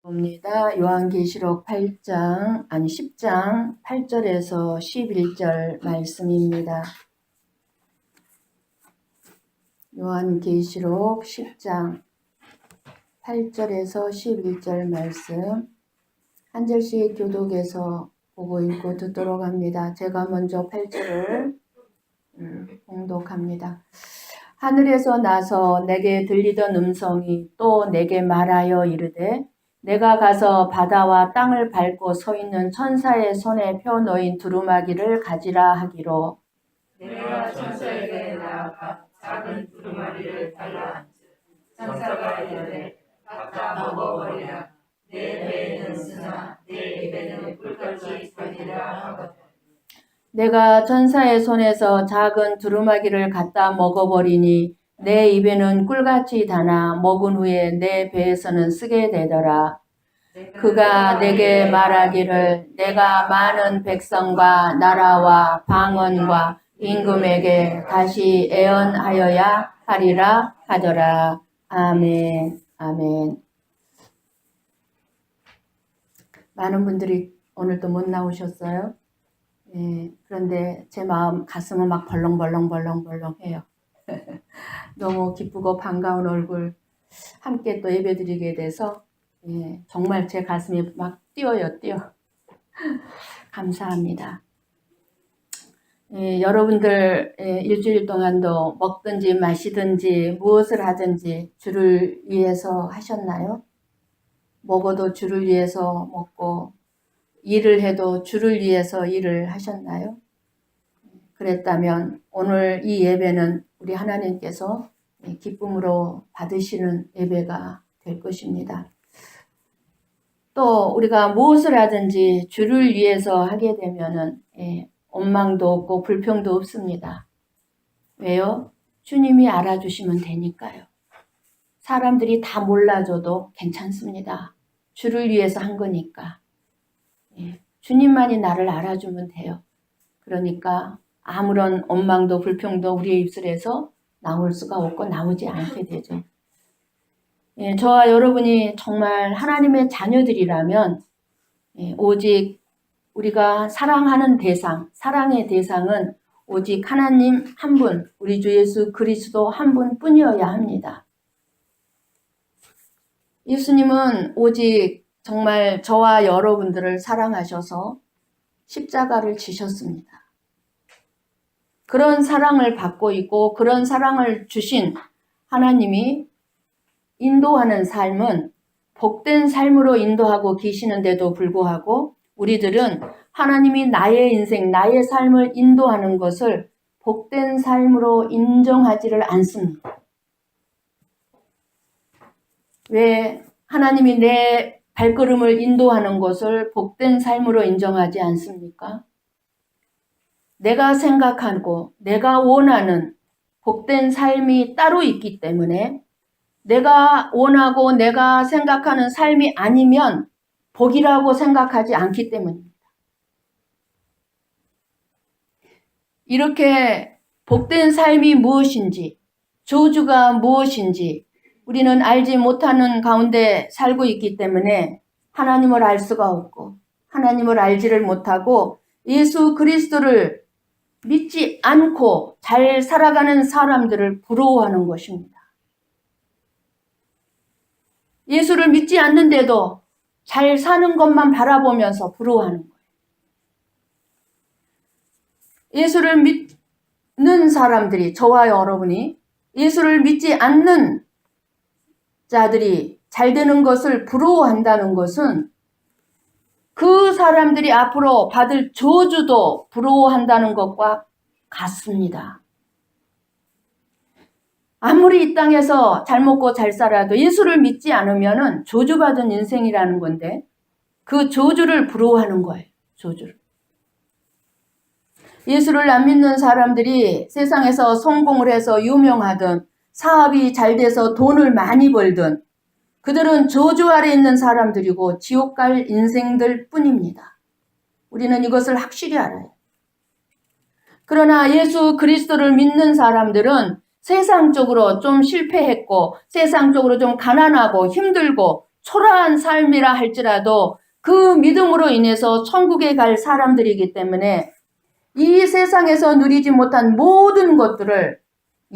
봅니다. 요한계시록 10장 8절에서 11절 말씀입니다. 요한계시록 10장 8절에서 11절 말씀 한 절씩 교독해서 보고 읽고 듣도록 합니다. 제가 먼저 8절을 봉독합니다. 하늘에서 나서 내게 들리던 음성이 또 내게 말하여 이르되 내가 가서 바다와 땅을 밟고 서 있는 천사의 손에 펴 놓인 두루마기를 가지라 하기로 내가 천사에게 나아가 작은 두루마리를 달라 한즉 천사가 이르되 각자 먹어버리라. 내 배에는 쓰나 내 입에는 꿀같이 되리라 하거든. 내가 천사의 손에서 작은 두루마기를 갖다 먹어버리니 내 입에는 꿀같이 다나 먹은 후에 내 배에서는 쓰게 되더라. 그가 내게 말하기를 내가 많은 백성과 나라와 방언과 임금에게 다시 애언하여야 하리라 하더라. 아멘. 아멘. 많은 분들이 오늘도 못 나오셨어요. 그런데 제 마음, 가슴은 막 벌렁벌렁 해요. 너무 기쁘고 반가운 얼굴 함께 또 예배드리게 돼서 정말 제 가슴이 막 뛰어요. 감사합니다. 여러분들 일주일 동안도 먹든지 마시든지 무엇을 하든지 주를 위해서 하셨나요? 먹어도 주를 위해서 먹고 일을 해도 주를 위해서 일을 하셨나요? 그랬다면 오늘 이 예배는 우리 하나님께서 기쁨으로 받으시는 예배가 될 것입니다. 또 우리가 무엇을 하든지 주를 위해서 하게 되면은 원망도 없고 불평도 없습니다. 왜요? 주님이 알아주시면 되니까요. 사람들이 다 몰라줘도 괜찮습니다. 주를 위해서 한 거니까. 주님만이 나를 알아주면 돼요. 그러니까 아무런 원망도 불평도 우리의 입술에서 나올 수가 없고 나오지 않게 되죠. 저와 여러분이 정말 하나님의 자녀들이라면 오직 우리가 사랑하는 대상, 사랑의 대상은 오직 하나님 한 분, 우리 주 예수 그리스도 한 분뿐이어야 합니다. 예수님은 오직 정말 저와 여러분들을 사랑하셔서 십자가를 지셨습니다. 그런 사랑을 받고 있고 그런 사랑을 주신 하나님이 인도하는 삶은 복된 삶으로 인도하고 계시는데도 불구하고 우리들은 하나님이 나의 인생, 나의 삶을 인도하는 것을 복된 삶으로 인정하지를 않습니다. 왜 하나님이 내 발걸음을 인도하는 것을 복된 삶으로 인정하지 않습니까? 내가 생각하고 내가 원하는 복된 삶이 따로 있기 때문에 내가 원하고 내가 생각하는 삶이 아니면 복이라고 생각하지 않기 때문입니다. 이렇게 복된 삶이 무엇인지, 저주가 무엇인지 우리는 알지 못하는 가운데 살고 있기 때문에 하나님을 알 수가 없고 하나님을 알지를 못하고 예수 그리스도를 믿지 않고 잘 살아가는 사람들을 부러워하는 것입니다. 예수를 믿지 않는데도 잘 사는 것만 바라보면서 부러워하는 거예요. 예수를 믿는 사람들이, 저와 여러분이 예수를 믿지 않는 자들이 잘 되는 것을 부러워한다는 것은 그 사람들이 앞으로 받을 저주도 부러워한다는 것과 같습니다. 아무리 이 땅에서 잘 먹고 잘 살아도 예수를 믿지 않으면 저주받은 인생이라는 건데 그 저주를 부러워하는 거예요. 저주를. 예수를 안 믿는 사람들이 세상에서 성공을 해서 유명하든 사업이 잘 돼서 돈을 많이 벌든 그들은 저주 아래 있는 사람들이고 지옥 갈 인생들 뿐입니다. 우리는 이것을 확실히 알아요. 그러나 예수 그리스도를 믿는 사람들은 세상적으로 좀 실패했고 세상적으로 좀 가난하고 힘들고 초라한 삶이라 할지라도 그 믿음으로 인해서 천국에 갈 사람들이기 때문에 이 세상에서 누리지 못한 모든 것들을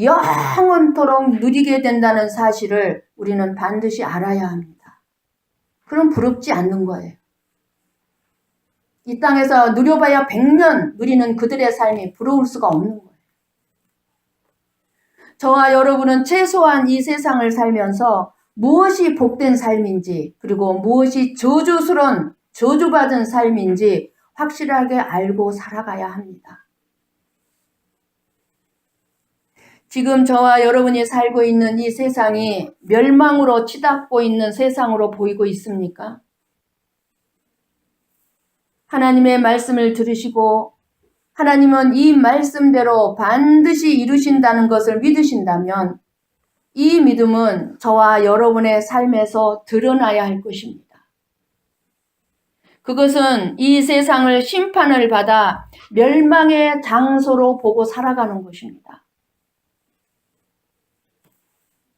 영원토록 누리게 된다는 사실을 우리는 반드시 알아야 합니다. 그럼 부럽지 않는 거예요. 이 땅에서 누려봐야 100년 누리는 그들의 삶이 부러울 수가 없는 거예요. 저와 여러분은 최소한 이 세상을 살면서 무엇이 복된 삶인지, 그리고 무엇이 저주스러운 저주받은 삶인지 확실하게 알고 살아가야 합니다. 지금 저와 여러분이 살고 있는 이 세상이 멸망으로 치닫고 있는 세상으로 보이고 있습니까? 하나님의 말씀을 들으시고 하나님은 이 말씀대로 반드시 이루신다는 것을 믿으신다면 이 믿음은 저와 여러분의 삶에서 드러나야 할 것입니다. 그것은 이 세상을 심판을 받아 멸망의 장소로 보고 살아가는 것입니다.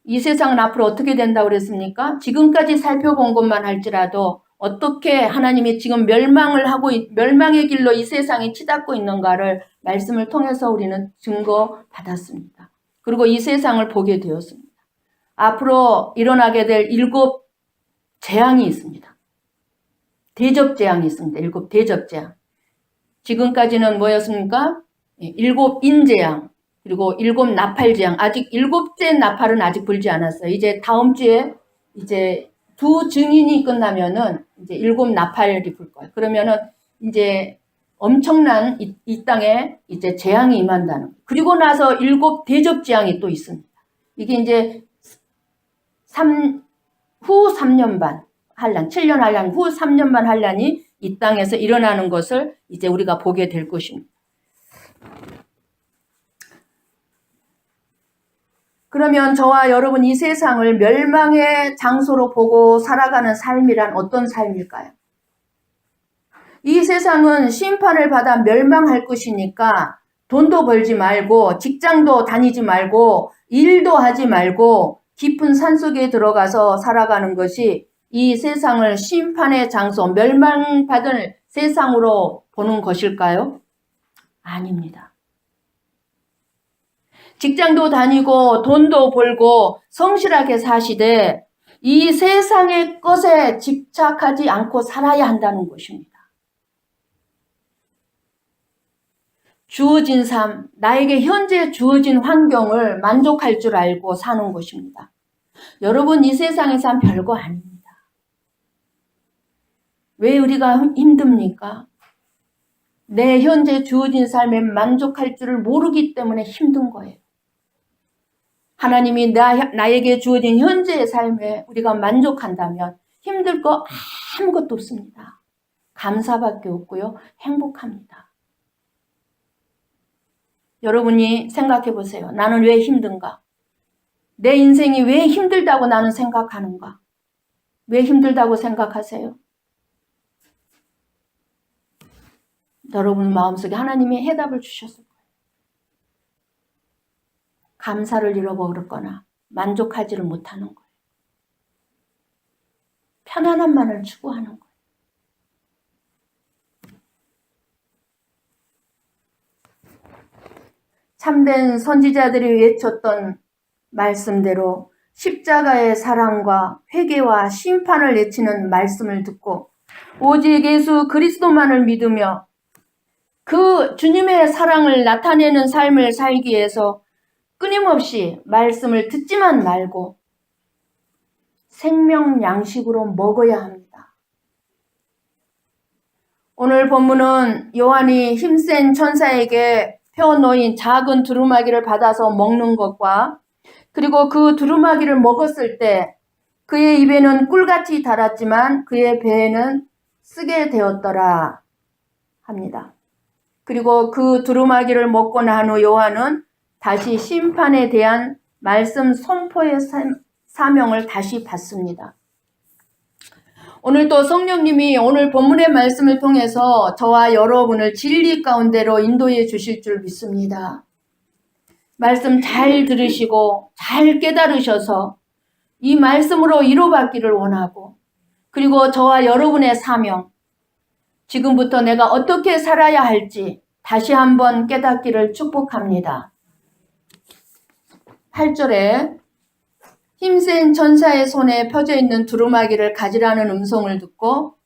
이 세상은 앞으로 어떻게 된다고 그랬습니까? 지금까지 살펴본 것만 할지라도 어떻게 하나님이 지금 멸망의 길로 이 세상이 치닫고 있는가를 말씀을 통해서 우리는 증거받았습니다. 그리고 이 세상을 보게 되었습니다. 앞으로 일어나게 될 7 재앙이 있습니다. 대접재앙이 있습니다. 7 대접재앙. 지금까지는 뭐였습니까? 7 인재앙, 그리고 7 나팔재앙. 아직 7째 나팔은 아직 불지 않았어요. 이제 다음 주에 이제 2 증인이 끝나면은 이제 7 나팔이 불 거예요. 그러면은 이제 엄청난 이 땅에 이제 재앙이 임한다는. 그리고 나서 7 대접재앙이 또 있습니다. 이게 이제 후 3년 반 환란, 7년 환란 후 3년 반 환란이 이 땅에서 일어나는 것을 이제 우리가 보게 될 것입니다. 그러면 저와 여러분 이 세상을 멸망의 장소로 보고 살아가는 삶이란 어떤 삶일까요? 이 세상은 심판을 받아 멸망할 것이니까 돈도 벌지 말고 직장도 다니지 말고 일도 하지 말고 깊은 산속에 들어가서 살아가는 것이 이 세상을 심판의 장소, 멸망받을 세상으로 보는 것일까요? 아닙니다. 직장도 다니고 돈도 벌고 성실하게 사시되 이 세상의 것에 집착하지 않고 살아야 한다는 것입니다. 주어진 삶, 나에게 현재 주어진 환경을 만족할 줄 알고 사는 것입니다. 여러분, 이 세상의 삶 별거 아닙니다. 왜 우리가 힘듭니까? 내 현재 주어진 삶에 만족할 줄을 모르기 때문에 힘든 거예요. 하나님이 나에게 주어진 현재의 삶에 우리가 만족한다면 힘들 거 아무것도 없습니다. 감사밖에 없고요. 행복합니다. 여러분이 생각해 보세요. 나는 왜 힘든가? 내 인생이 왜 힘들다고 나는 생각하는가? 왜 힘들다고 생각하세요? 여러분 마음속에 하나님이 해답을 주셨을 거예요. 감사를 잃어버렸거나 만족하지를 못하는 거예요. 편안함만을 추구하는 거예요. 참된 선지자들이 외쳤던 말씀대로 십자가의 사랑과 회개와 심판을 외치는 말씀을 듣고 오직 예수 그리스도만을 믿으며 그 주님의 사랑을 나타내는 삶을 살기 위해서 끊임없이 말씀을 듣지만 말고 생명 양식으로 먹어야 합니다. 오늘 본문은 요한이 힘센 천사에게 펴놓인 작은 두루마기를 받아서 먹는 것과 그리고 그 두루마기를 먹었을 때 그의 입에는 꿀같이 달았지만 그의 배에는 쓰게 되었더라 합니다. 그리고 그 두루마기를 먹고 난 후 요한은 다시 심판에 대한 말씀 선포의 사명을 다시 받습니다. 오늘도 성령님이 오늘 본문의 말씀을 통해서 저와 여러분을 진리 가운데로 인도해 주실 줄 믿습니다. 말씀 잘 들으시고 잘 깨달으셔서 이 말씀으로 위로받기를 원하고 그리고 저와 여러분의 사명, 지금부터 내가 어떻게 살아야 할지 다시 한번 깨닫기를 축복합니다. 8절에 힘센 천사의 손에 펴져 있는 두루마기를 가지라는 음성을 듣고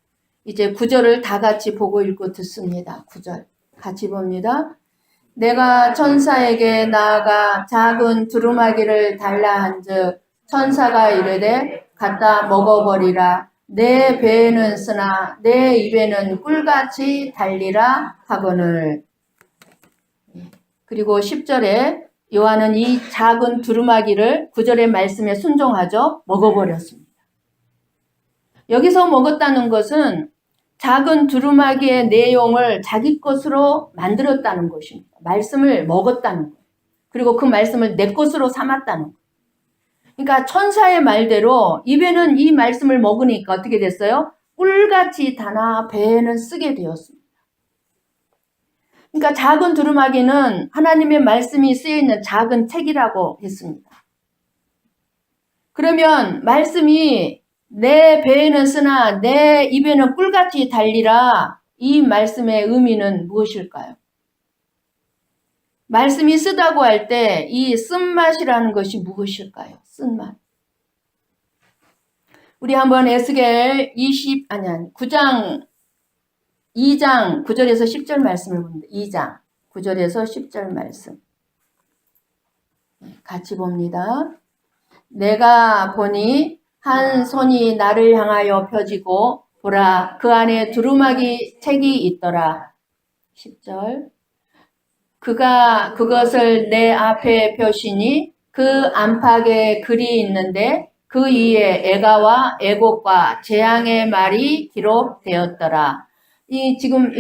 이제 9절을 다 같이 보고 읽고 듣습니다. 9절 같이 봅니다. 내가 천사에게 나아가 작은 두루마기를 달라 한즉 천사가 이르되 갖다 먹어버리라. 내 배에는 쓰나 내 입에는 꿀같이 달리라 하거늘. 그리고 10절에 요한은 이 작은 두루마기를 9절의 말씀에 순종하죠. 먹어버렸습니다. 여기서 먹었다는 것은 작은 두루마기의 내용을 자기 것으로 만들었다는 것입니다. 말씀을 먹었다는 거예요. 그리고 그 말씀을 내 것으로 삼았다는 거예요. 그러니까 천사의 말대로 입에는 이 말씀을 먹으니까 어떻게 됐어요? 꿀같이 다나 배에는 쓰게 되었습니다. 그러니까 작은 두루마기는 하나님의 말씀이 쓰여있는 작은 책이라고 했습니다. 그러면 말씀이 내 배에는 쓰나 내 입에는 꿀같이 달리라, 이 말씀의 의미는 무엇일까요? 말씀이 쓰다고 할 때 이 쓴맛이라는 것이 무엇일까요? 쓴맛. 우리 한번 에스겔 9장 2장 9절에서 10절 말씀을 봅니다. 2장 9절에서 10절 말씀 같이 봅니다. 내가 보니 한 손이 나를 향하여 펴지고 보라 그 안에 두루마기 책이 있더라. 10절 그가 그것을 내 앞에 펴시니 그 안팎에 글이 있는데 그 위에 애가와 애곡과 재앙의 말이 기록되었더라. 지금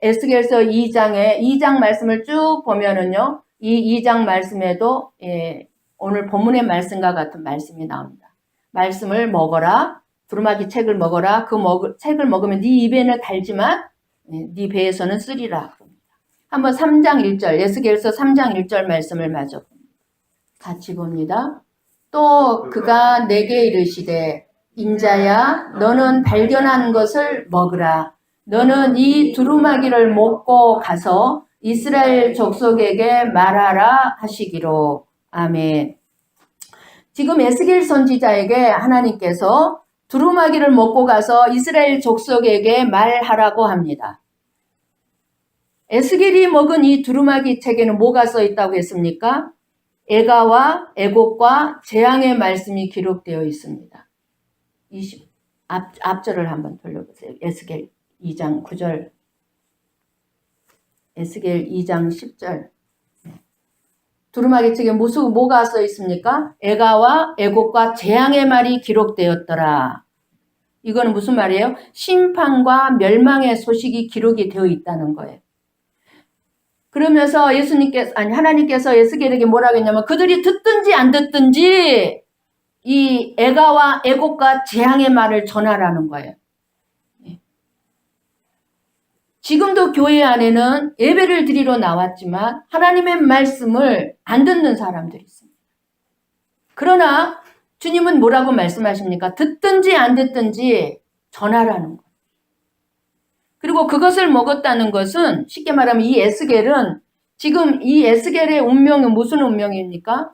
에스겔서 2장 말씀을 쭉 보면은요, 이 2장 말씀에도 오늘 본문의 말씀과 같은 말씀이 나옵니다. 말씀을 먹어라, 두루마기 책을 먹어라. 책을 먹으면 네 입에는 달지만 네 배에서는 쓰리라. 한번 3장 1절, 에스겔서 3장 1절 말씀을 마저 같이 봅니다. 또 그가 내게 이르시되 인자야 너는 발견한 것을 먹으라. 너는 이 두루마기를 먹고 가서 이스라엘 족속에게 말하라 하시기로. 아멘. 지금 에스겔 선지자에게 하나님께서 두루마기를 먹고 가서 이스라엘 족속에게 말하라고 합니다. 에스겔이 먹은 이 두루마기 책에는 뭐가 써 있다고 했습니까? 애가와 애곡과 재앙의 말씀이 기록되어 있습니다. 앞절을 한번 돌려보세요. 에스겔 2장 9절, 에스겔 2장 10절. 두루마기 책에 뭐가 써 있습니까? 애가와 애곡과 재앙의 말이 기록되었더라. 이거는 무슨 말이에요? 심판과 멸망의 소식이 기록이 되어 있다는 거예요. 그러면서 하나님께서 에스겔에게 뭐라고 했냐면 그들이 듣든지 안 듣든지 이 애가와 애곡과 재앙의 말을 전하라는 거예요. 지금도 교회 안에는 예배를 드리러 나왔지만 하나님의 말씀을 안 듣는 사람들이 있습니다. 그러나 주님은 뭐라고 말씀하십니까? 듣든지 안 듣든지 전하라는 거예요. 그리고 그것을 먹었다는 것은 쉽게 말하면 이 에스겔은 지금 이 에스겔의 운명은 무슨 운명입니까?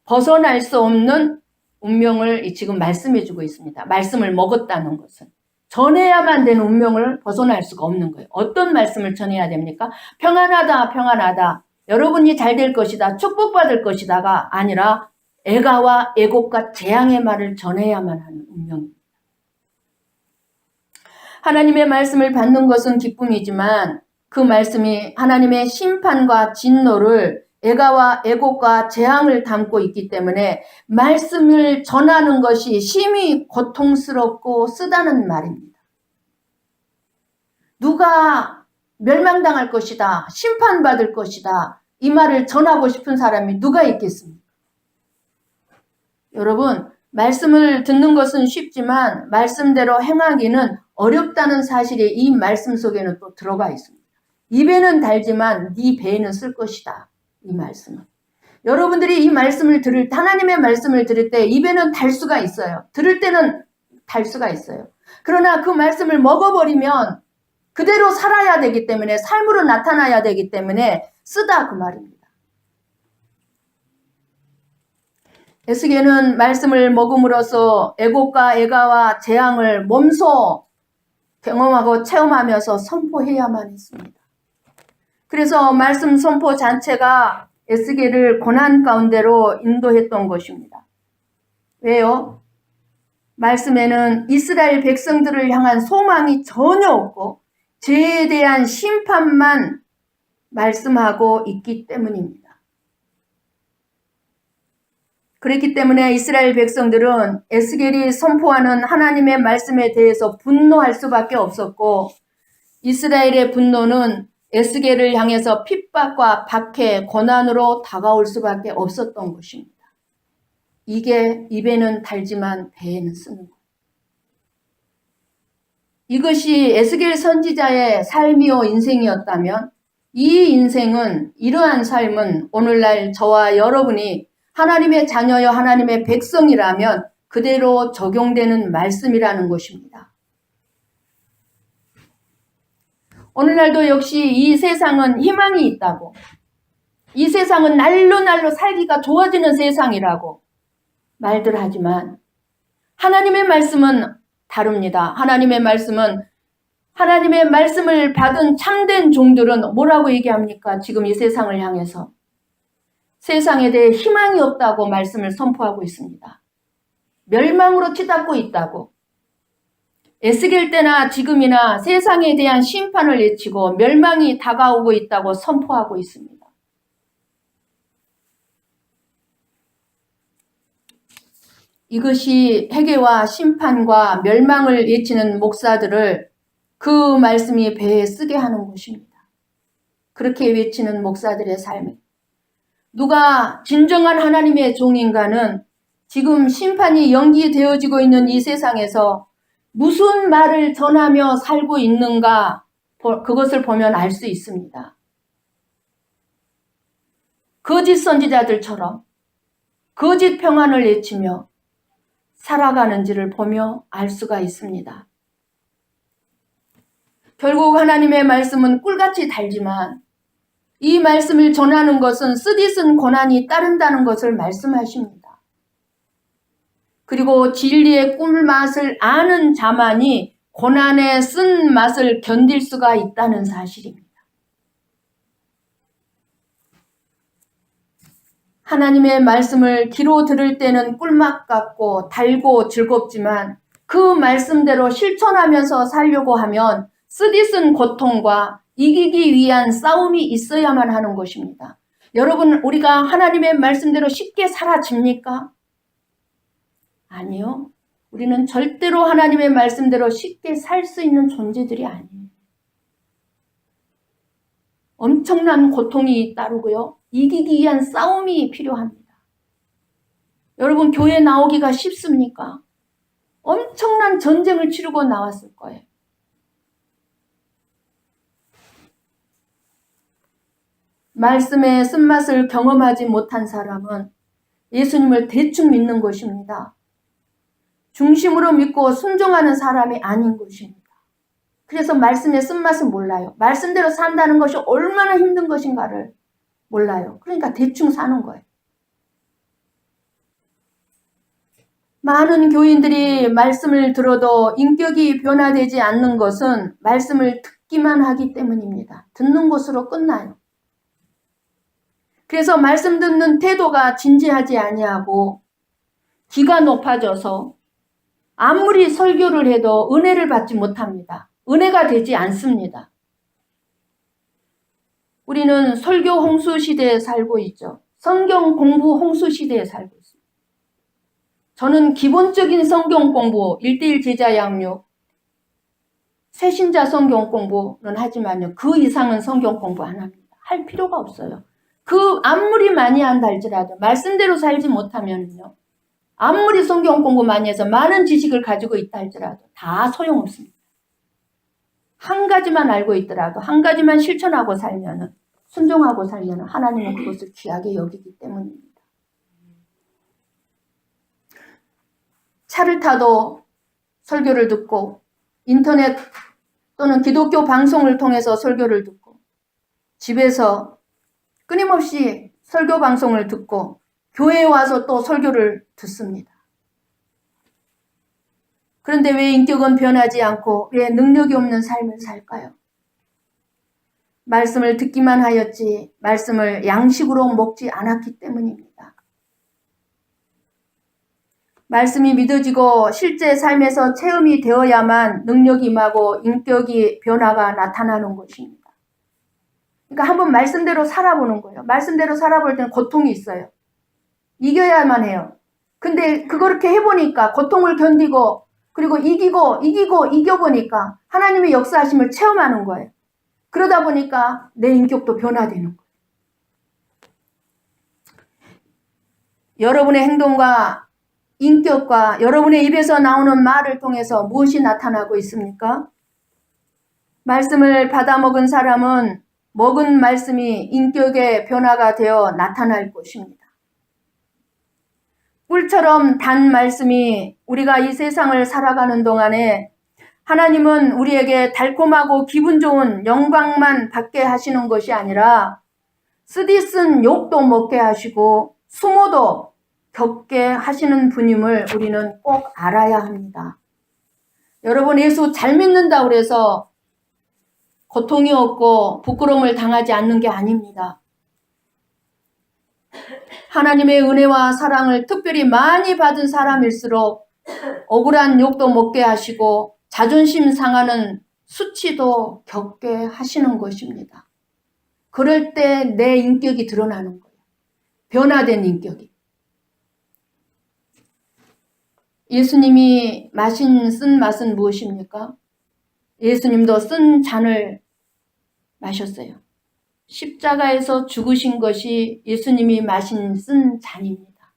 벗어날 수 없는 운명을 지금 말씀해 주고 있습니다. 말씀을 먹었다는 것은. 전해야만 되는 운명을 벗어날 수가 없는 거예요. 어떤 말씀을 전해야 됩니까? 평안하다, 평안하다. 여러분이 잘 될 것이다, 축복받을 것이다가 아니라 애가와 애곡과 재앙의 말을 전해야만 하는 운명입니다. 하나님의 말씀을 받는 것은 기쁨이지만 그 말씀이 하나님의 심판과 진노를 애가와 애곡과 재앙을 담고 있기 때문에 말씀을 전하는 것이 심히 고통스럽고 쓰다는 말입니다. 누가 멸망당할 것이다, 심판받을 것이다, 이 말을 전하고 싶은 사람이 누가 있겠습니까? 여러분, 말씀을 듣는 것은 쉽지만 말씀대로 행하기는 어렵다는 사실이 이 말씀 속에는 또 들어가 있습니다. 입에는 달지만 네 배에는 쓸 것이다. 이 말씀은. 여러분들이 이 말씀을 하나님의 말씀을 들을 때 입에는 달 수가 있어요. 들을 때는 달 수가 있어요. 그러나 그 말씀을 먹어버리면 그대로 살아야 되기 때문에, 삶으로 나타나야 되기 때문에 쓰다 그 말입니다. 에스겔은 말씀을 먹음으로써 애곡과 애가와 재앙을 몸소 경험하고 체험하면서 선포해야만 했습니다. 그래서 말씀 선포 자체가 에스겔을 고난 가운데로 인도했던 것입니다. 왜요? 말씀에는 이스라엘 백성들을 향한 소망이 전혀 없고 죄에 대한 심판만 말씀하고 있기 때문입니다. 그렇기 때문에 이스라엘 백성들은 에스겔이 선포하는 하나님의 말씀에 대해서 분노할 수밖에 없었고, 이스라엘의 분노는 에스겔을 향해서 핍박과 박해, 고난으로 다가올 수밖에 없었던 것입니다. 이게 입에는 달지만 배에는 쓰는 것. 이것이 에스겔 선지자의 삶이요 인생이었다면, 이 인생은, 이러한 삶은 오늘날 저와 여러분이 하나님의 자녀여 하나님의 백성이라면 그대로 적용되는 말씀이라는 것입니다. 오늘날도 역시 이 세상은 희망이 있다고, 이 세상은 날로 날로 살기가 좋아지는 세상이라고 말들 하지만 하나님의 말씀은 다릅니다. 하나님의 말씀을 받은 참된 종들은 뭐라고 얘기합니까? 지금 이 세상을 향해서 세상에 대해 희망이 없다고 말씀을 선포하고 있습니다. 멸망으로 치닫고 있다고. 에스겔 때나 지금이나 세상에 대한 심판을 외치고 멸망이 다가오고 있다고 선포하고 있습니다. 이것이 회개와 심판과 멸망을 외치는 목사들을 그 말씀이 배에 쓰게 하는 것입니다. 그렇게 외치는 목사들의 삶에 누가 진정한 하나님의 종인가는 지금 심판이 연기되어지고 있는 이 세상에서 무슨 말을 전하며 살고 있는가, 그것을 보면 알 수 있습니다. 거짓 선지자들처럼 거짓 평안을 외치며 살아가는지를 보며 알 수가 있습니다. 결국 하나님의 말씀은 꿀같이 달지만 이 말씀을 전하는 것은 쓰디쓴 고난이 따른다는 것을 말씀하십니다. 그리고 진리의 꿀맛을 아는 자만이 고난의 쓴 맛을 견딜 수가 있다는 사실입니다. 하나님의 말씀을 귀로 들을 때는 꿀맛 같고 달고 즐겁지만 그 말씀대로 실천하면서 살려고 하면 쓰디쓴 고통과 이기기 위한 싸움이 있어야만 하는 것입니다. 여러분, 우리가 하나님의 말씀대로 쉽게 사라집니까? 아니요. 우리는 절대로 하나님의 말씀대로 쉽게 살 수 있는 존재들이 아니에요. 엄청난 고통이 따르고요. 이기기 위한 싸움이 필요합니다. 여러분, 교회 나오기가 쉽습니까? 엄청난 전쟁을 치르고 나왔을 거예요. 말씀의 쓴맛을 경험하지 못한 사람은 예수님을 대충 믿는 것입니다. 중심으로 믿고 순종하는 사람이 아닌 것입니다. 그래서 말씀의 쓴맛을 몰라요. 말씀대로 산다는 것이 얼마나 힘든 것인가를 몰라요. 그러니까 대충 사는 거예요. 많은 교인들이 말씀을 들어도 인격이 변화되지 않는 것은 말씀을 듣기만 하기 때문입니다. 듣는 것으로 끝나요. 그래서 말씀 듣는 태도가 진지하지 아니하고 기가 높아져서 아무리 설교를 해도 은혜를 받지 못합니다. 은혜가 되지 않습니다. 우리는 설교 홍수 시대에 살고 있죠. 성경 공부 홍수 시대에 살고 있습니다. 저는 기본적인 성경 공부, 1:1 제자 양육, 새신자 성경 공부는 하지만요. 그 이상은 성경 공부 안 합니다. 할 필요가 없어요. 그 아무리 많이 한다 할지라도 말씀대로 살지 못하면요. 아무리 성경 공부 많이 해서 많은 지식을 가지고 있다 할지라도 다 소용없습니다. 한 가지만 알고 있더라도 한 가지만 실천하고 살면은, 순종하고 살면은 하나님은 그것을 귀하게 여기기 때문입니다. 차를 타도 설교를 듣고 인터넷 또는 기독교 방송을 통해서 설교를 듣고 집에서 끊임없이 설교 방송을 듣고 교회에 와서 또 설교를 듣습니다. 그런데 왜 인격은 변하지 않고 왜 능력이 없는 삶을 살까요? 말씀을 듣기만 하였지 말씀을 양식으로 먹지 않았기 때문입니다. 말씀이 믿어지고 실제 삶에서 체험이 되어야만 능력이 임하고 인격이 변화가 나타나는 것입니다. 그러니까 한번 말씀대로 살아보는 거예요. 말씀대로 살아볼 때는 고통이 있어요. 이겨야만 해요. 근데 그렇게 해보니까 고통을 견디고 그리고 이겨보니까 하나님의 역사하심을 체험하는 거예요. 그러다 보니까 내 인격도 변화되는 거예요. 여러분의 행동과 인격과 여러분의 입에서 나오는 말을 통해서 무엇이 나타나고 있습니까? 말씀을 받아먹은 사람은 먹은 말씀이 인격의 변화가 되어 나타날 것입니다. 꿀처럼 단 말씀이 우리가 이 세상을 살아가는 동안에 하나님은 우리에게 달콤하고 기분 좋은 영광만 받게 하시는 것이 아니라 쓰디쓴 욕도 먹게 하시고 수모도 겪게 하시는 분임을 우리는 꼭 알아야 합니다. 여러분, 예수 잘 믿는다 그래서 고통이 없고 부끄러움을 당하지 않는 게 아닙니다. 하나님의 은혜와 사랑을 특별히 많이 받은 사람일수록 억울한 욕도 먹게 하시고 자존심 상하는 수치도 겪게 하시는 것입니다. 그럴 때 내 인격이 드러나는 거예요. 변화된 인격이. 예수님이 쓴 맛은 무엇입니까? 예수님도 쓴 잔을 마셨어요. 십자가에서 죽으신 것이 예수님이 쓴 잔입니다.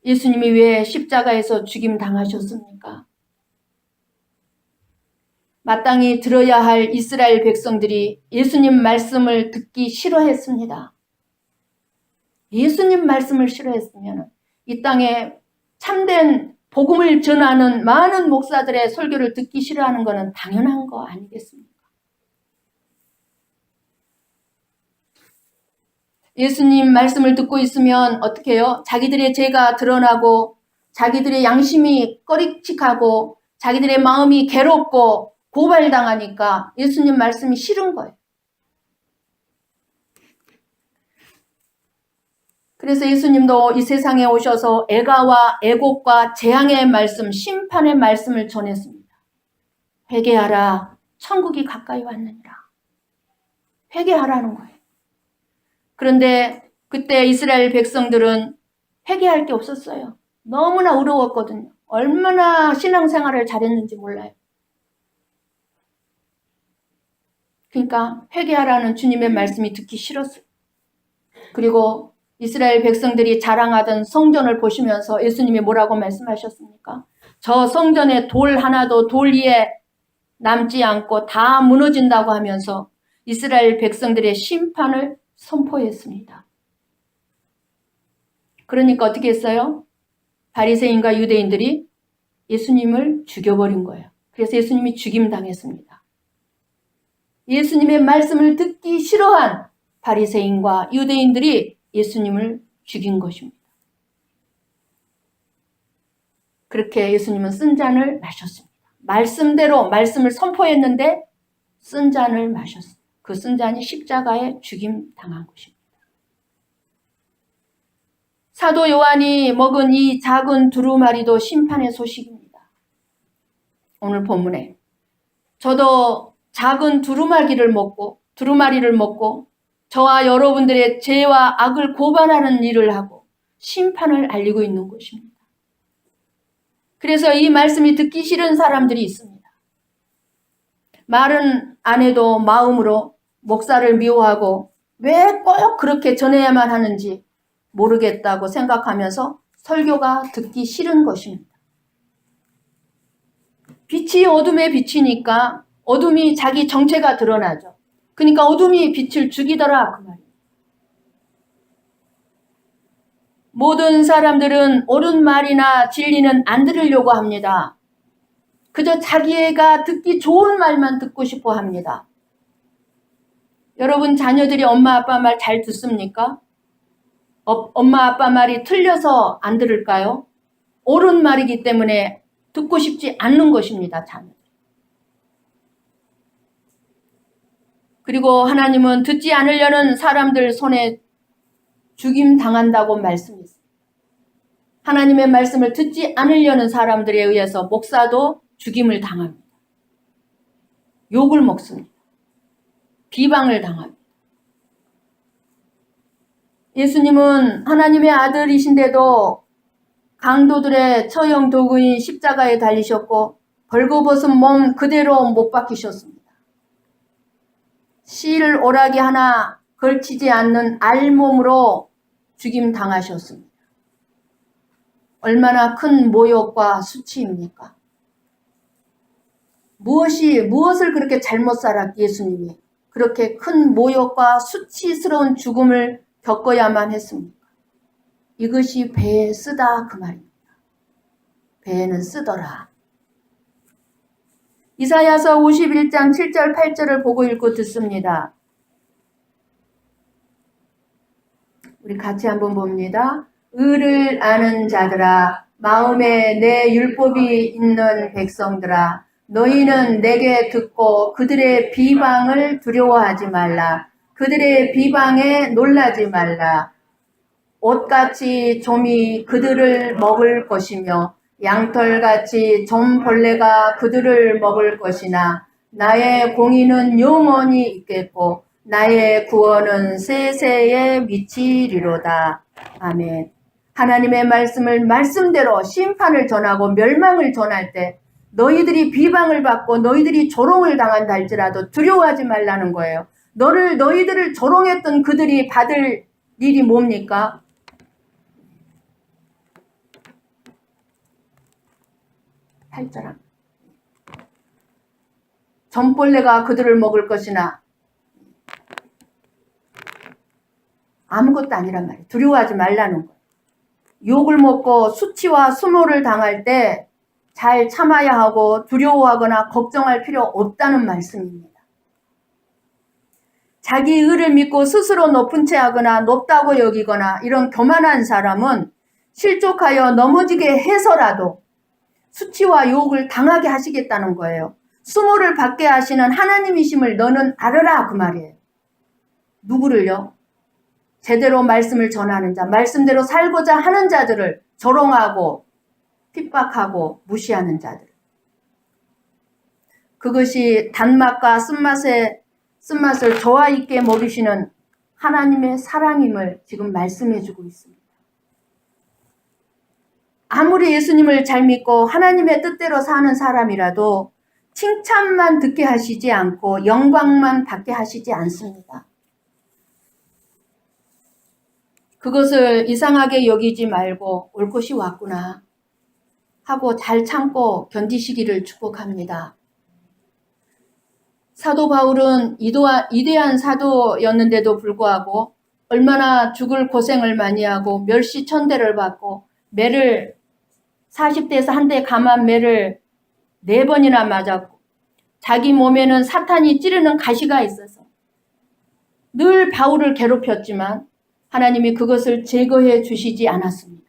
예수님이 왜 십자가에서 죽임 당하셨습니까? 마땅히 들어야 할 이스라엘 백성들이 예수님 말씀을 듣기 싫어했습니다. 예수님 말씀을 싫어했으면 이 땅에 참된 복음을 전하는 많은 목사들의 설교를 듣기 싫어하는 것은 당연한 거 아니겠습니까? 예수님 말씀을 듣고 있으면 어떻게 해요? 자기들의 죄가 드러나고 자기들의 양심이 꺼리칙하고 자기들의 마음이 괴롭고 고발당하니까 예수님 말씀이 싫은 거예요. 그래서 예수님도 이 세상에 오셔서 애가와 애곡과 재앙의 말씀, 심판의 말씀을 전했습니다. 회개하라, 천국이 가까이 왔느니라. 회개하라는 거예요. 그런데 그때 이스라엘 백성들은 회개할 게 없었어요. 너무나 어려웠거든요. 얼마나 신앙생활을 잘했는지 몰라요. 그러니까 회개하라는 주님의 말씀이 듣기 싫었어요. 그리고 이스라엘 백성들이 자랑하던 성전을 보시면서 예수님이 뭐라고 말씀하셨습니까? 저 성전에 돌 하나도 돌 위에 남지 않고 다 무너진다고 하면서 이스라엘 백성들의 심판을 선포했습니다. 그러니까 어떻게 했어요? 바리새인과 유대인들이 예수님을 죽여버린 거예요. 그래서 예수님이 죽임당했습니다. 예수님의 말씀을 듣기 싫어한 바리새인과 유대인들이 예수님을 죽인 것입니다. 그렇게 예수님은 쓴 잔을 마셨습니다. 말씀대로 말씀을 선포했는데 쓴 잔을 마셨습니다. 그 쓴 잔이 십자가에 죽임 당한 것입니다. 사도 요한이 먹은 이 작은 두루마리도 심판의 소식입니다. 오늘 본문에 저도 작은 두루마리를 먹고 저와 여러분들의 죄와 악을 고발하는 일을 하고 심판을 알리고 있는 것입니다. 그래서 이 말씀이 듣기 싫은 사람들이 있습니다. 말은 안 해도 마음으로 목사를 미워하고 왜 꼭 그렇게 전해야만 하는지 모르겠다고 생각하면서 설교가 듣기 싫은 것입니다. 빛이 어둠에 비치니까 어둠이 자기 정체가 드러나죠. 그러니까 어둠이 빛을 죽이더라 그 말이에요. 모든 사람들은 옳은 말이나 진리는 안 들으려고 합니다. 그저 자기가 듣기 좋은 말만 듣고 싶어 합니다. 여러분 자녀들이 엄마 아빠 말 잘 듣습니까? 엄마 아빠 말이 틀려서 안 들을까요? 옳은 말이기 때문에 듣고 싶지 않는 것입니다. 자녀. 그리고 하나님은 듣지 않으려는 사람들 손에 죽임 당한다고 말씀했습니다. 하나님의 말씀을 듣지 않으려는 사람들에 의해서 목사도 죽임을 당합니다. 욕을 먹습니다. 비방을 당합니다. 예수님은 하나님의 아들이신데도 강도들의 처형 도구인 십자가에 달리셨고 벌거벗은 몸 그대로 못 박히셨습니다. 실 오라기 하나 걸치지 않는 알몸으로 죽임 당하셨습니다. 얼마나 큰 모욕과 수치입니까? 무엇을 그렇게 잘못 살았기에 예수님이 그렇게 큰 모욕과 수치스러운 죽음을 겪어야만 했습니까? 이것이 배에 쓰다 그 말입니다. 배에는 쓰더라. 이사야서 51장 7절 8절을 보고 읽고 듣습니다. 우리 같이 한번 봅니다. 의를 아는 자들아, 마음에 내 율법이 있는 백성들아, 너희는 내게 듣고 그들의 비방을 두려워하지 말라. 그들의 비방에 놀라지 말라. 옷같이 좀이 그들을 먹을 것이며 양털같이 좀벌레가 그들을 먹을 것이나 나의 공의는 영원히 있겠고 나의 구원은 세세에 미치리로다. 아멘. 하나님의 말씀을 말씀대로 심판을 전하고 멸망을 전할 때 너희들이 비방을 받고 너희들이 조롱을 당한다 할지라도 두려워하지 말라는 거예요. 너희들을 조롱했던 그들이 받을 일이 뭡니까? 팔자랑 전벌레가 그들을 먹을 것이나 아무것도 아니란 말이에요. 두려워하지 말라는 거예요. 욕을 먹고 수치와 수모를 당할 때 잘 참아야 하고 두려워하거나 걱정할 필요 없다는 말씀입니다. 자기 의를 믿고 스스로 높은 채 하거나 높다고 여기거나 이런 교만한 사람은 실족하여 넘어지게 해서라도 수치와 욕을 당하게 하시겠다는 거예요. 수모를 받게 하시는 하나님이심을 너는 알아라 그 말이에요. 누구를요? 제대로 말씀을 전하는 자, 말씀대로 살고자 하는 자들을 조롱하고 핍박하고 무시하는 자들. 그것이 단맛과 쓴맛을 저하 있게 먹이시는 하나님의 사랑임을 지금 말씀해 주고 있습니다. 아무리 예수님을 잘 믿고 하나님의 뜻대로 사는 사람이라도 칭찬만 듣게 하시지 않고 영광만 받게 하시지 않습니다. 그것을 이상하게 여기지 말고 올 것이 왔구나 하고 잘 참고 견디시기를 축복합니다. 사도 바울은 위대한 사도였는데도 불구하고 얼마나 죽을 고생을 많이 하고 멸시천대를 받고 매를 40대에서 한 대 감한 매를 4번이나 맞았고 자기 몸에는 사탄이 찌르는 가시가 있어서 늘 바울을 괴롭혔지만 하나님이 그것을 제거해 주시지 않았습니다.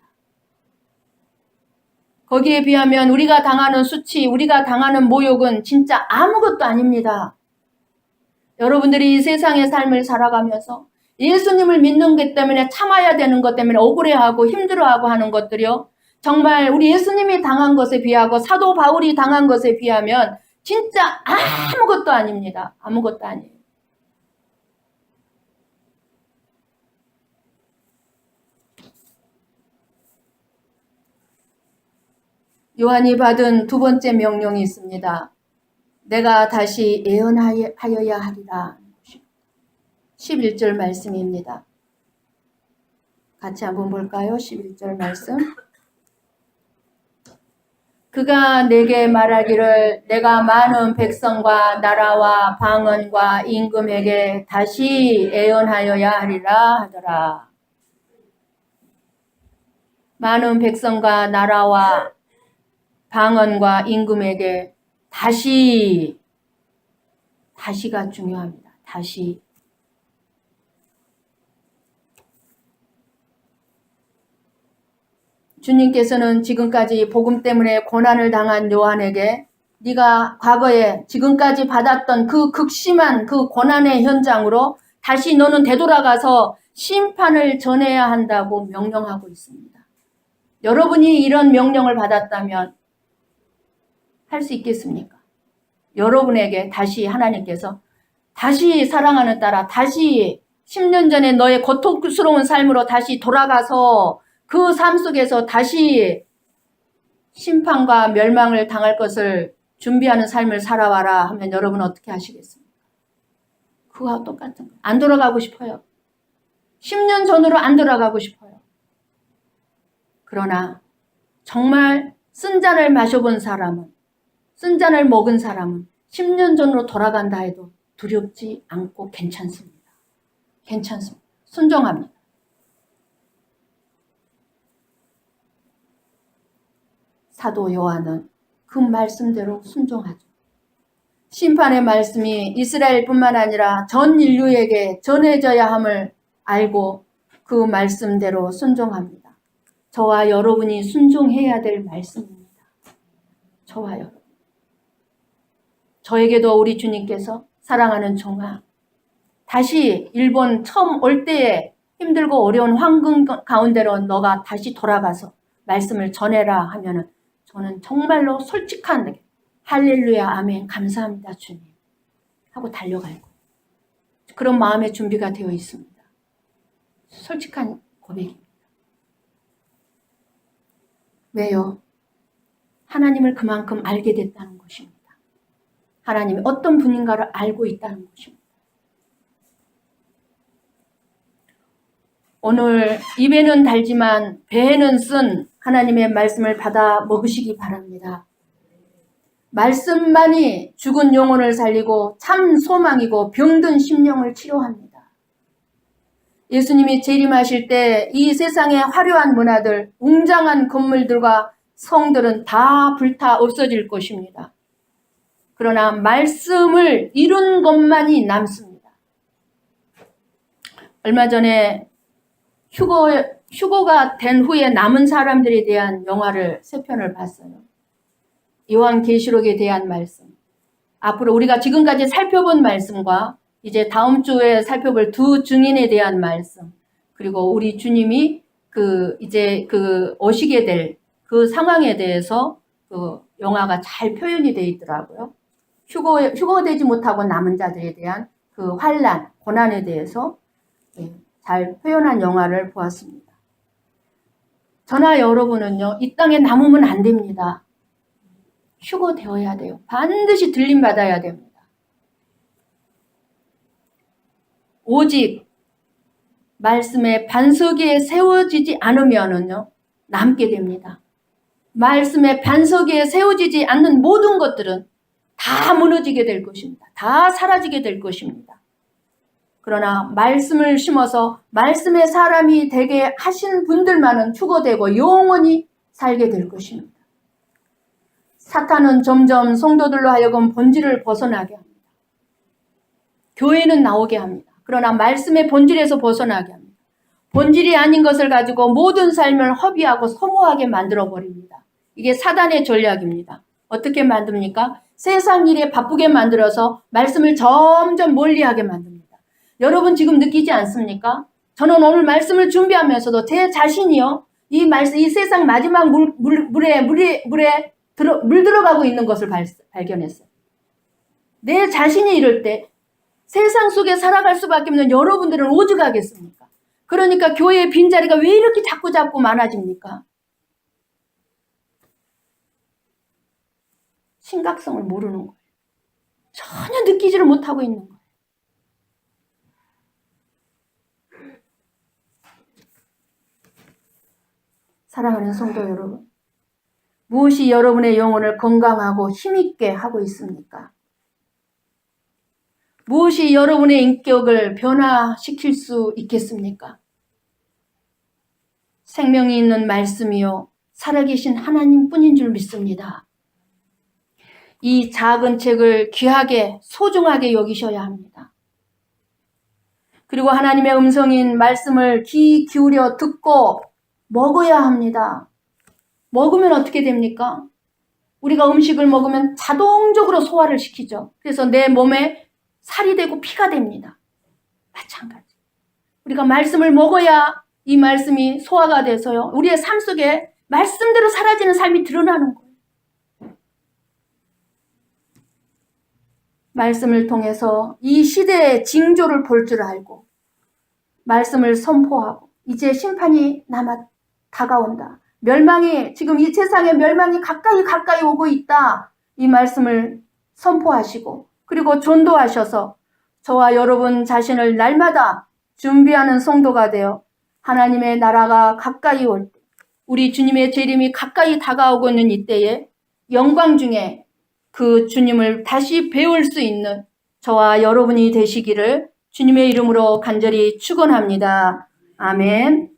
거기에 비하면 우리가 당하는 수치, 우리가 당하는 모욕은 진짜 아무것도 아닙니다. 여러분들이 이 세상의 삶을 살아가면서 예수님을 믿는 것 때문에 참아야 되는 것 때문에 억울해하고 힘들어하고 하는 것들이요. 정말 우리 예수님이 당한 것에 비하고 사도 바울이 당한 것에 비하면 진짜 아무것도 아닙니다. 아무것도 아니에요. 요한이 받은 두 번째 명령이 있습니다. 내가 다시 예언하여야 하리라. 11절 말씀입니다. 같이 한번 볼까요? 11절 말씀. 그가 내게 말하기를 내가 많은 백성과 나라와 방언과 임금에게 다시 예언하여야 하리라 하더라. 많은 백성과 나라와 방언과 임금에게 다시가 중요합니다. 다시. 주님께서는 지금까지 복음 때문에 고난을 당한 요한에게 네가 과거에 지금까지 받았던 그 극심한 그 고난의 현장으로 다시 너는 되돌아가서 심판을 전해야 한다고 명령하고 있습니다. 여러분이 이런 명령을 받았다면 할 수 있겠습니까? 여러분에게 다시 하나님께서 다시 사랑하는 딸아, 다시 10년 전에 너의 고통스러운 삶으로 다시 돌아가서 그 삶 속에서 다시 심판과 멸망을 당할 것을 준비하는 삶을 살아와라 하면 여러분 어떻게 하시겠습니까? 그거와 똑같은 거예요. 안 돌아가고 싶어요. 10년 전으로 안 돌아가고 싶어요. 그러나 정말 쓴 잔을 마셔본 사람은, 쓴 잔을 먹은 사람은 10년 전으로 돌아간다 해도 두렵지 않고 괜찮습니다. 괜찮습니다. 순종합니다. 사도 요한은 그 말씀대로 순종하죠. 심판의 말씀이 이스라엘뿐만 아니라 전 인류에게 전해져야 함을 알고 그 말씀대로 순종합니다. 저와 여러분이 순종해야 될 말씀입니다. 저와 여러분. 저에게도 우리 주님께서 사랑하는 종아, 다시 일본 처음 올 때에 힘들고 어려운 환경 가운데로 너가 다시 돌아가서 말씀을 전해라 하면은 저는 정말로 솔직한 할렐루야 아멘 감사합니다 주님 하고 달려갈 거예요. 그런 마음의 준비가 되어 있습니다. 솔직한 고백입니다. 왜요? 하나님을 그만큼 알게 됐다는 것입니다. 하나님이 어떤 분인가를 알고 있다는 것입니다. 오늘 입에는 달지만 배에는 쓴 하나님의 말씀을 받아 먹으시기 바랍니다. 말씀만이 죽은 영혼을 살리고 참 소망이고 병든 심령을 치료합니다. 예수님이 재림하실 때 이 세상의 화려한 문화들, 웅장한 건물들과 성들은 다 불타 없어질 것입니다. 그러나 말씀을 이룬 것만이 남습니다. 얼마 전에 휴거가 된 후에 남은 사람들에 대한 영화를 3편을 봤어요. 요한계시록에 대한 말씀. 앞으로 우리가 지금까지 살펴본 말씀과 이제 다음 주에 살펴볼 두 증인에 대한 말씀. 그리고 우리 주님이 이제 오시게 될 그 상황에 대해서 그 영화가 잘 표현이 되어 있더라고요. 휴거되지 못하고 남은 자들에 대한 그 환난, 고난에 대해서 잘 표현한 영화를 보았습니다. 저나 여러분은요, 이 땅에 남으면 안 됩니다. 휴거되어야 돼요. 반드시 들림받아야 됩니다. 오직 말씀의 반석 위에 세워지지 않으면은요, 남게 됩니다. 말씀의 반석 위에 세워지지 않는 모든 것들은 다 무너지게 될 것입니다. 다 사라지게 될 것입니다. 그러나 말씀을 심어서 말씀의 사람이 되게 하신 분들만은 휴거되고 영원히 살게 될 것입니다. 사탄은 점점 성도들로 하여금 본질을 벗어나게 합니다. 교회는 나오게 합니다. 그러나 말씀의 본질에서 벗어나게 합니다. 본질이 아닌 것을 가지고 모든 삶을 허비하고 소모하게 만들어버립니다. 이게 사단의 전략입니다. 어떻게 만듭니까? 세상 일에 바쁘게 만들어서 말씀을 점점 멀리하게 만듭니다. 여러분 지금 느끼지 않습니까? 저는 오늘 말씀을 준비하면서도 제 자신이요, 이 세상 마지막 물에 물 들어가고 있는 것을 발견했어요. 내 자신이 이럴 때 세상 속에 살아갈 수밖에 없는 여러분들은 오죽하겠습니까? 그러니까 교회의 빈자리가 왜 이렇게 자꾸 많아집니까? 심각성을 모르는 거예요. 전혀 느끼지를 못하고 있는 거예요. 사랑하는 성도 여러분, 무엇이 여러분의 영혼을 건강하고 힘있게 하고 있습니까? 무엇이 여러분의 인격을 변화시킬 수 있겠습니까? 생명이 있는 말씀이요 살아계신 하나님뿐인 줄 믿습니다. 이 작은 책을 귀하게 소중하게 여기셔야 합니다. 그리고 하나님의 음성인 말씀을 귀 기울여 듣고 먹어야 합니다. 먹으면 어떻게 됩니까? 우리가 음식을 먹으면 자동적으로 소화를 시키죠. 그래서 내 몸에 살이 되고 피가 됩니다. 마찬가지. 우리가 말씀을 먹어야 이 말씀이 소화가 돼서요. 우리의 삶 속에 말씀대로 사라지는 삶이 드러나는 거예요. 말씀을 통해서 이 시대의 징조를 볼 줄 알고 말씀을 선포하고 이제 심판이 다가온다. 멸망이 지금 이 세상의 멸망이 가까이 오고 있다. 이 말씀을 선포하시고 그리고 전도하셔서 저와 여러분 자신을 날마다 준비하는 성도가 되어 하나님의 나라가 가까이 올 때 우리 주님의 재림이 가까이 다가오고 있는 이때에 영광 중에 그 주님을 다시 배울 수 있는 저와 여러분이 되시기를 주님의 이름으로 간절히 축원합니다. 아멘.